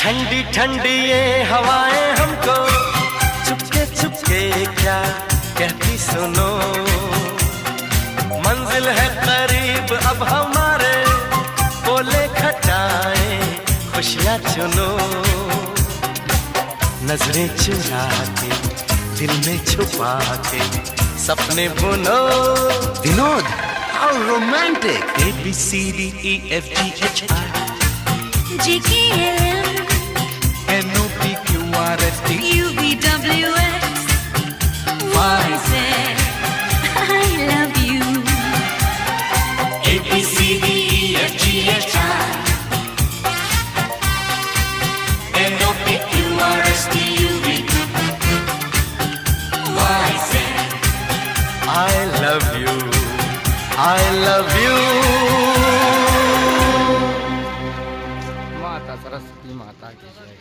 ठंडी ठंडी ये हवाएं हमको चुपके चुपके क्या कहती सुनो, मंजिल है करीब अब हमारे, बोले खटाए खुशियाँ चुनो। नजरें चुरा के दिल में छुपा के सपने बुनो। Vinod, how romantic! A B C D E F G H I G K L M N O P Q R S T U V W X Y Z. I love you. A B C D E F G H I N O P Q R S T U V Y Z. I love you, I love you. माता सरस्वती माता की जय।